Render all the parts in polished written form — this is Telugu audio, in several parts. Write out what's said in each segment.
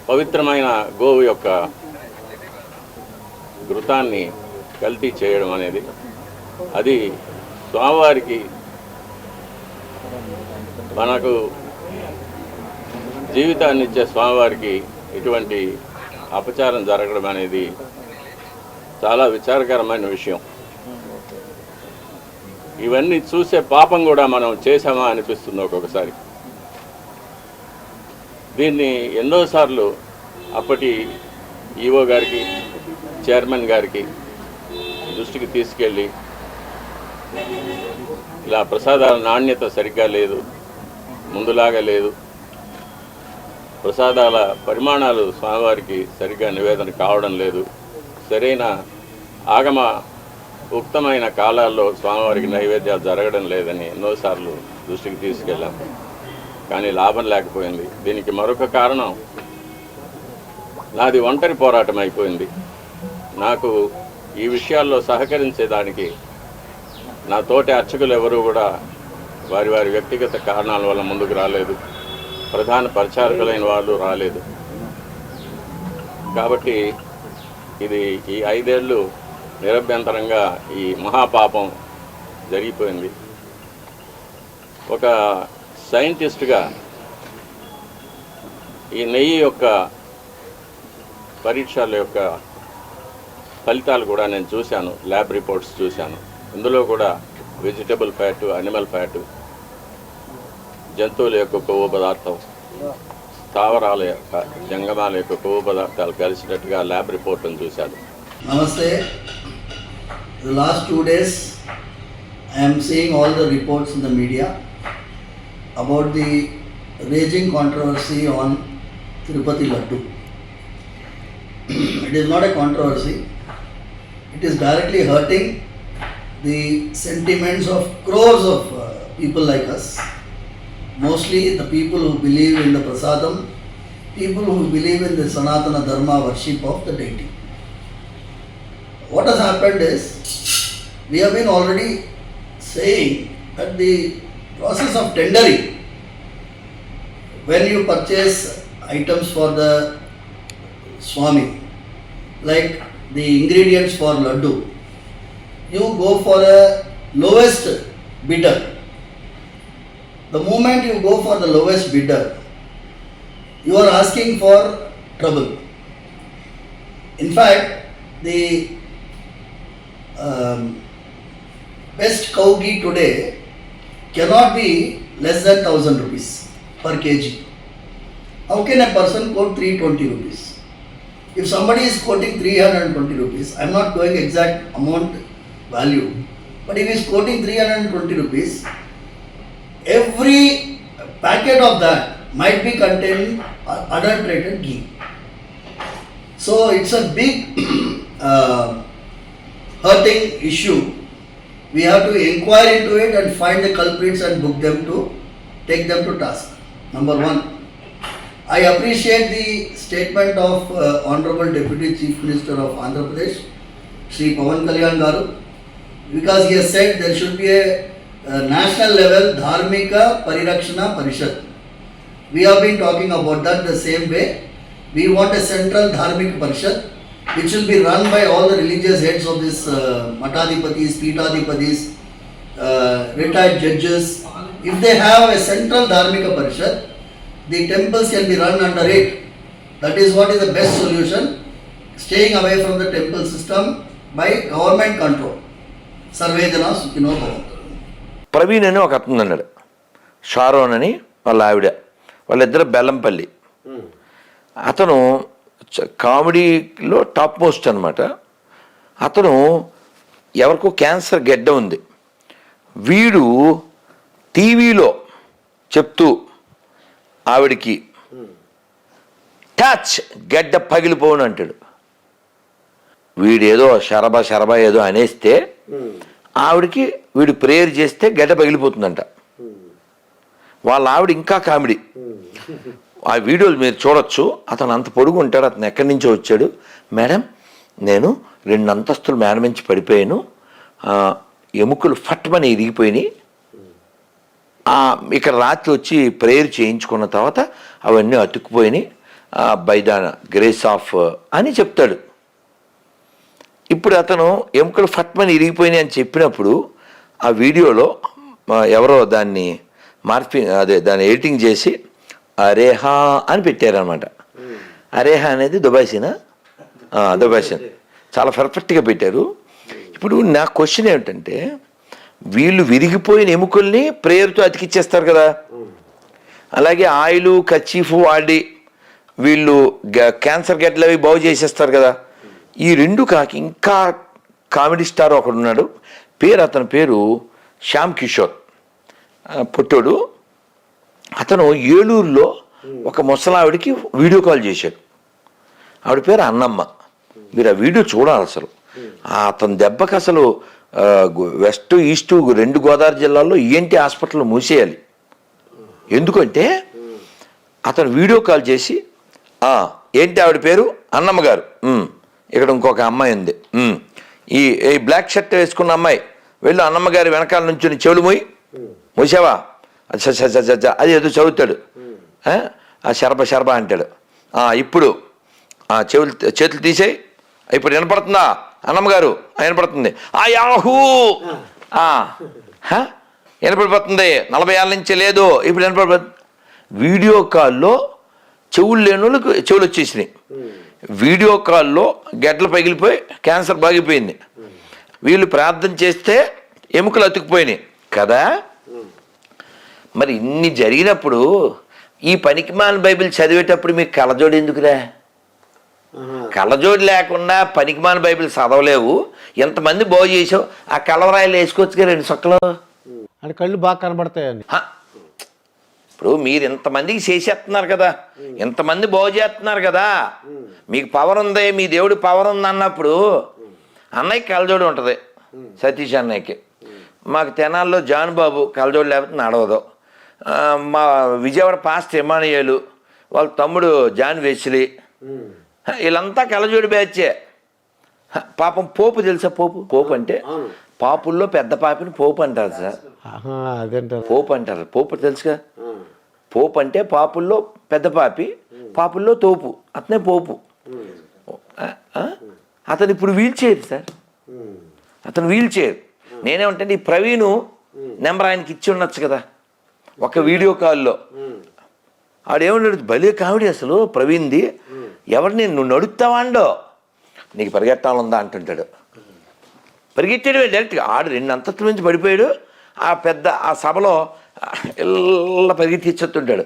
పవిత్రమైన గోవు యొక్క ఘృతాన్ని కల్తీ చేయడం అనేది అది స్వామివారికి మనకు జీవితాన్ని ఇచ్చే స్వామివారికి ఇటువంటి అపచారం జరగడం అనేది చాలా విచారకరమైన విషయం. ఇవన్నీ చూసే పాపం కూడా మనం చేశామా అనిపిస్తుంది ఒక్కొక్కసారి. దీన్ని ఎన్నోసార్లు అప్పటి ఈఓ గారికి, చైర్మన్ గారికి దృష్టికి తీసుకెళ్ళి ఇలా ప్రసాదాల నాణ్యత సరిగ్గా లేదు, ముందులాగా లేదు, ప్రసాదాల పరిమాణాలు స్వామివారికి సరిగ్గా నివేదన కావడం లేదు, సరైన ఆగమ ఉక్తమైన కాలాల్లో స్వామివారికి నైవేద్యాలు జరగడం లేదని ఎన్నోసార్లు దృష్టికి తీసుకెళ్ళాం. కానీ లాభం లేకపోయింది. దీనికి మరొక కారణం నాది ఒంటరి పోరాటం అయిపోయింది. నాకు ఈ విషయాల్లో సహకరించేదానికి నా తోటి అర్చకులు ఎవరూ కూడా వారి వారి వ్యక్తిగత కారణాల వల్ల ముందుకు రాలేదు. ప్రధాన పరిచారకులైన వాళ్ళు రాలేదు. కాబట్టి ఇది ఈ 5 ఏళ్ళు నిరభ్యంతరంగా ఈ మహాపాపం జరిగిపోయింది. ఒక సైంటిస్ట్గా ఈ నెయ్యి యొక్క పరీక్షల యొక్క ఫలితాలు కూడా నేను చూశాను, ల్యాబ్ రిపోర్ట్స్ చూశాను. ఇందులో కూడా వెజిటబుల్ ఫ్యాటు, అనిమల్ ఫ్యాటు, జంతువుల యొక్క కొవ్వు పదార్థం, స్థావరాల యొక్క జంగమాల యొక్క కొవ్వు పదార్థాలు కలిసినట్టుగా ల్యాబ్ రిపోర్ట్ను చూశాను. నమస్తే. The last 2 days I am seeing all the reports in the media about the raging controversy on Tirupati Laddu. It is not a controversy. It is directly hurting the sentiments of crores of people like us. Mostly the people who believe in the prasadam, people who believe in the Sanatana Dharma worship of the deity. What has happened is, we have been already saying that the process of tendering, when you purchase items for the Swami, like the ingredients for laddu, you go for a lowest bidder. The moment you go for the lowest bidder, you are asking for trouble. In fact, the best cow ghee today cannot be less than 1000 rupees per kg. How can a person quote 320 rupees? If somebody is quoting 320 rupees, I am not going exact amount value, but if he is quoting 320 rupees, every packet of that might be containing adulterated ghee. So it's a big hurting issue. We have to inquire into it and find the culprits and book them to take them to task. Number 1. I appreciate the statement of Honorable Deputy Chief Minister of Andhra Pradesh, Shri Pawan Kalyan Garu, because he has said there should be a national level Dharmika Parirakshana Parishad. We have been talking about that the same way. We want a central Dharmika Parishad which will be run by all the religious heads of this Matadipatis, Pitadipatis, retired judges. If they have a central Dharmika Parishad, the temples can be run under it. That is what is the best solution, staying away from the temple system by government control. Sarvejana Sukhino Bhavantu. Praveen అని ఒక అతను అన్నాడు, షారోన్ అని వాళ్ళ ఆవిడ, వాళ్ళిద్దరు బెల్లంపల్లి. అతను కామెడీలో టాప్ మోస్ట్ అనమాట. అతను ఎవరికో క్యాన్సర్ గెడ్డ ఉంది, వీడు టీవీలో చెప్తూ ఆవిడికి టచ్ గెడ్డ పగిలిపోను అంటాడు. వీడేదో శరబా ఏదో అనేస్తే ఆవిడికి వీడు ప్రేయర్ చేస్తే గెడ్డ పగిలిపోతుందంట. వాళ్ళ ఆవిడ ఇంకా కామెడీ. ఆ వీడియోలు మీరు చూడొచ్చు. అతను అంత పొడుగు ఉంటాడు. అతను ఎక్కడి నుంచో వచ్చాడు. మేడం, నేను 2 అంతస్తులు మేడ నుంచి పడిపోయాను, ఎముకలు ఫట్మని ఇరిగిపోయినాయి, ఇక్కడ రాత్రి వచ్చి ప్రేయర్ చేయించుకున్న తర్వాత అవన్నీ అతుక్కుపోయినాయి, బై ద గ్రేస్ ఆఫ్ అని చెప్తాడు. ఇప్పుడు అతను ఎముకలు ఫట్మని ఇరిగిపోయినాయి అని చెప్పినప్పుడు ఆ వీడియోలో ఎవరో దాన్ని దాన్ని ఎడిటింగ్ చేసి అరేహా అని పెట్టారనమాట. అరేహా అనేది దుబాయ్సీనా? దుబాయ్సీన్ చాలా పర్ఫెక్ట్గా పెట్టారు. ఇప్పుడు నా క్వశ్చన్ ఏమిటంటే, వీళ్ళు విరిగిపోయిన ఎముకల్ని ప్రేయర్తో అతికిచ్చేస్తారు కదా, అలాగే ఆయిల్ కర్చీఫ్ వాడి వీళ్ళు క్యాన్సర్ గడ్డలు అవి బాగు చేసేస్తారు కదా. ఈ రెండు కాకి ఇంకా కామెడీ స్టార్ ఒకడు ఉన్నాడు, అతని పేరు శ్యామ్ కిషోర్, పుట్టోడు. అతను ఏలూరులో ఒక ముసలావిడికి వీడియో కాల్ చేశాడు. ఆవిడ పేరు అన్నమ్మ. మీరు ఆ వీడియో చూడాలి. అసలు అతని దెబ్బకి అసలు వెస్ట్ ఈస్ట్ 2 గోదావరి జిల్లాల్లో ఈఎన్టీ హాస్పిటల్ మూసేయాలి. ఎందుకంటే అతను వీడియో కాల్ చేసి, ఏంటి ఆవిడ పేరు? అన్నమ్మ గారు. ఇక్కడ ఇంకొక అమ్మాయి ఉంది, ఈ బ్లాక్ షర్ట్ వేసుకున్న అమ్మాయి, వెళ్ళు అన్నమ్మ గారి వెనకాల నుంచి చెవులు మూసావా? అది ఏదో చదువుతాడు, ఆ శరబ అంటాడు. ఇప్పుడు చేతులు తీసేయి, ఇప్పుడు వినపడుతుందా అన్నమ్మ గారు? వినపడుతుంది. యాహూ వినపడిపోతుంది, 40 ఏళ్ళ నుంచి లేదు, ఇప్పుడు వినపడిపోతుంది. వీడియో కాల్లో చెవులు లేని వాళ్ళకి చెవులు వచ్చేసినాయి. వీడియో కాల్లో గడ్డలు పగిలిపోయి క్యాన్సర్ బాగిపోయింది. వీళ్ళు ప్రార్థన చేస్తే ఎముకలు అతుక్కుపోయినాయి కదా. మరి ఇన్ని జరిగినప్పుడు ఈ పనికిమాలిన బైబిల్ చదివేటప్పుడు మీకు కళ్ళజోడు ఎందుకురా? కళ్ళజోడు లేకుండా పనికిమాలిన బైబిల్ చదవలేవు. ఎంతమంది బాగు చేసావు, ఆ కలవరాయిలు వేసుకోవచ్చుగా 2 సొక్కలు, అంటే కళ్ళు బాగా కనబడతాయని. ఇప్పుడు మీరు ఇంతమందికి చేసేస్తున్నారు కదా, ఇంతమంది బాగు చేస్తున్నారు కదా, మీకు పవర్ ఉంది, మీ దేవుడి పవర్ ఉంది అన్నప్పుడు అన్నయ్యకి కళ్ళజోడు ఉంటుంది, సతీష్ అన్నయ్యకి. మాకు తెనాల్లో జాన్ బాబు కళ్ళజోడు లేకపోతే నడవదు. మా విజయవాడ పాస్టర్ ఇమానియేలు, వాళ్ళ తమ్ముడు జాన్ వెస్లీ, వీళ్ళంతా కళ్ళజోడు బ్యాచే. పాపం పోపు తెలుసా? పోపు అంటే పాపుల్లో పెద్ద పాపిని పోపు అంటారు సార్. అదేంటారు పోపు అంటారు. పోపు తెలుసుగా? పోపు అంటే పాపుల్లో పెద్ద పాపి, పాపుల్లో తోపు, అతనే పోపు. అతను ఇప్పుడు వీల్ చైర్ సార్, అతను వీల్ చైర్. నేనేమంటే ఈ ప్రవీణ్ నెంబర్ ఆయనకి ఇచ్చి ఉండొచ్చు కదా ఒక వీడియో కాల్లో. ఆడేమన్నాడు, భలే కామెడీ అసలు ప్రవీణ్ది. ఎవరిని నువ్వు నడుపుతావా అండో, నీకు పరిగెట్టాలందా అంటుంటాడు. పరిగెట్టాడు డైరెక్ట్గా. ఆడు 2 అంతస్తుల నుంచి పడిపోయాడు. ఆ సభలో ఇలా పరిగెత్తిచ్చుతుంటాడు.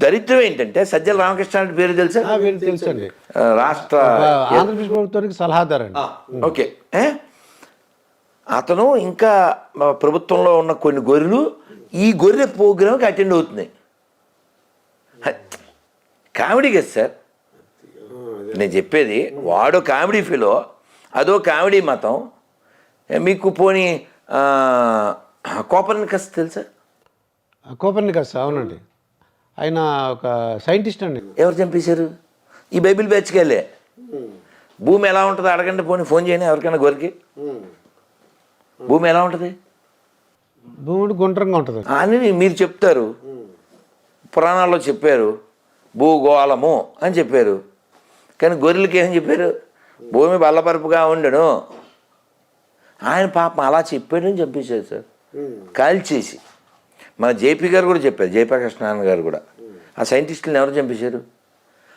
దరిద్రం ఏంటంటే సజ్జల రామకృష్ణ పేరు తెలుసా? తెలుసండి, రాష్ట్ర ఆంధ్రప్రదేశ్ ప్రభుత్వానికి సలహాదారండి. ఓకే. అతను ఇంకా ప్రభుత్వంలో ఉన్న కొన్ని గొర్రెలు ఈ గొర్రె ప్రోగ్రామ్కి అటెండ్ అవుతున్నాయి. కామెడీ కదా సార్ నేను చెప్పేది. వాడు కామెడీ ఫీలో, అదో కామెడీ మతం. మీకు పోనీ కోపర్నికస్ తెలుసా? కోపర్నికస్, అవునండి, ఆయన ఒక సైంటిస్ట్ అండి. ఎవరు చంపేశారు? ఈ బైబిల్ బ్యాచ్కి వెళ్ళే. భూమి ఎలా ఉంటుందో అడగండి, ఫోన్ చేయండి ఎవరికైనా గొరికి. భూమి ఎలా ఉంటుంది? భూమి గుండ్రంగా ఉంటుంది అని మీరు చెప్తారు. పురాణాల్లో చెప్పారు భూగోళము అని చెప్పారు. కానీ గొర్రెలకి ఏమని చెప్పారు? భూమి బల్లపరుపుగా ఉండను. ఆయన పాపం అలా చెప్పాడని చంపేశారు సార్, కాల్చేసి. మన జేపీ గారు కూడా చెప్పారు, జయప్రకాష్ గారు కూడా. ఆ సైంటిస్టులను ఎవరు చంపేశారు?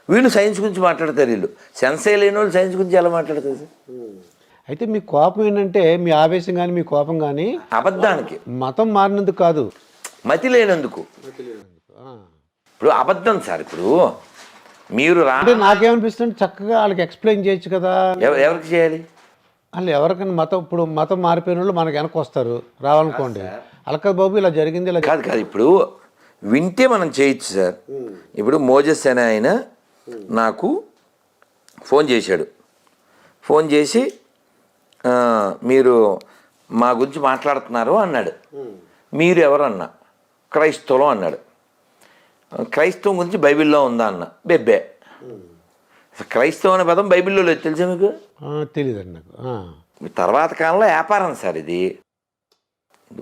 వీళ్ళు సైన్స్ గురించి మాట్లాడతారు. వీళ్ళు సెన్సే లేని వాళ్ళు సైన్స్ గురించి ఎలా మాట్లాడతారు సార్? అయితే మీ కోపం ఏంటంటే, మీ ఆవేశం కానీ మీ కోపం కానీ అబద్ధానికి, మతం మారినందుకు కాదు, మతి లేనందుకు. ఇప్పుడు అబద్ధం సార్. ఇప్పుడు మీరు అంటే నాకేమనిపిస్తుంది, చక్కగా వాళ్ళకి ఎక్స్ప్లెయిన్ చేయొచ్చు కదా. ఎవరికి చేయాలి? వాళ్ళు ఎవరికైనా మతం, ఇప్పుడు మతం మారిపోయిన వాళ్ళు మనకు వెనక వస్తారు రావాలనుకోండి, అలకా బాబు ఇలా జరిగింది ఇలా కాదు. ఇప్పుడు వింటే మనం చేయొచ్చు సార్. ఇప్పుడు మోజెస్ అనే ఆయన నాకు ఫోన్ చేశాడు. ఫోన్ చేసి మీరు మా గురించి మాట్లాడుతున్నారు అన్నాడు. మీరు ఎవరన్నా? క్రైస్తవం అన్నాడు. క్రైస్తవం గురించి బైబిల్లో ఉందా అన్న. బెబ్బే. క్రైస్తవం అనే పదం బైబిల్లో లేదు, తెలుసా మీకు? తెలియదండి నాకు. తర్వాత కాలంలో వ్యాపారం సార్ ఇది.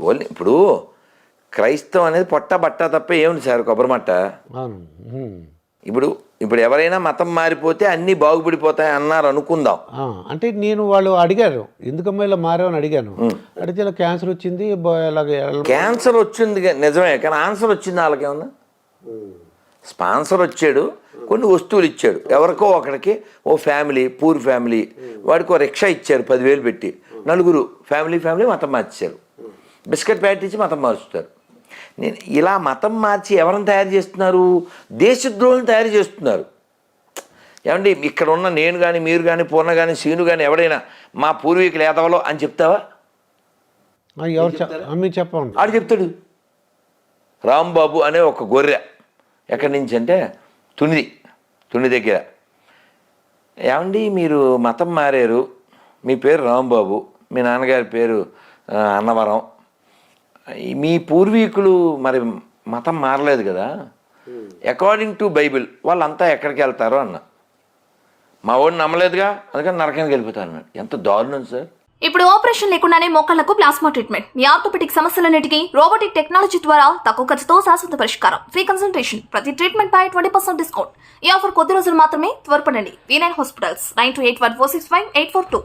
ఓన్లీ ఇప్పుడు క్రైస్తవం అనేది పొట్ట బట్ట తప్ప ఏముంది సార్? కొబ్బరి మట్ట. ఇప్పుడు ఎవరైనా మతం మారిపోతే అన్నీ బాగుపడిపోతాయి అన్నారు అనుకుందాం. అంటే నేను వాళ్ళు అడిగారు ఎందుకమ్మా ఇలా మారావని అడిగాను. అడిగితే ఇలా క్యాన్సర్ వచ్చింది క్యాన్సర్ వచ్చింది నిజమే, కానీ ఆన్సర్ వచ్చింది వాళ్ళకేమన్నా? స్పాన్సర్ వచ్చాడు, కొన్ని వస్తువులు ఇచ్చాడు ఎవరికో ఒకరికి, ఓ ఫ్యామిలీ పూర్ ఫ్యామిలీ వాడికి ఓ రిక్షా ఇచ్చారు 10,000 పెట్టి, నలుగురు ఫ్యామిలీ మతం మార్చారు, బిస్కెట్ ప్యాకెట్ ఇచ్చి మతం మార్చుతారు. నేను ఇలా మతం మార్చి ఎవరిని తయారు చేస్తున్నారు? దేశద్రోహులను తయారు చేస్తున్నారు. ఏమండి ఇక్కడ ఉన్న నేను కానీ మీరు కానీ పూర్ణ కానీ సీను కానీ ఎవడైనా మా పూర్వీకులు ఏదవలో అని చెప్తావా? ఎవరు చెప్పండి. ఆడు చెప్తాడు. రాంబాబు అనే ఒక గొర్రె ఎక్కడి నుంచి అంటే తుని దగ్గర. ఏమండి మీరు మతం మారారు, మీ పేరు రాంబాబు, మీ నాన్నగారి పేరు అన్నవరం, మీ పూర్వీకులు మరి మతం మారలేదు కదా, అకార్డింగ్ టు బైబిల్ వాళ్ళంతా ఎక్కడికి వెళ్తారో అన్న. మా వాడిని నమ్మలేదుగా, అందుకని నరకానికి వెళ్ళిపోతాను అన్నాడు. ఎంత దారుణం సార్. ఇప్పుడు ఆపరేషన్ లేకుండానే మోకాళ్లకు ప్లాస్మా ట్రీట్మెంట్. మీ ఆర్థోపెటిక్ సమస్యలన్నిటికీ రోబోటిక్ టెక్నాలజీ ద్వారా తక్కువ ఖర్చుతో శాశ్వత పరిష్కారం. ఫ్రీ కన్సల్టేషన్, ప్రతి ట్రీట్మెంట్ పై 20% డిస్కౌంట్. ఈ ఆఫర్ కొద్ది రోజులు మాత్రమే. త్వరపడండి. V9 hospitals 9281465842.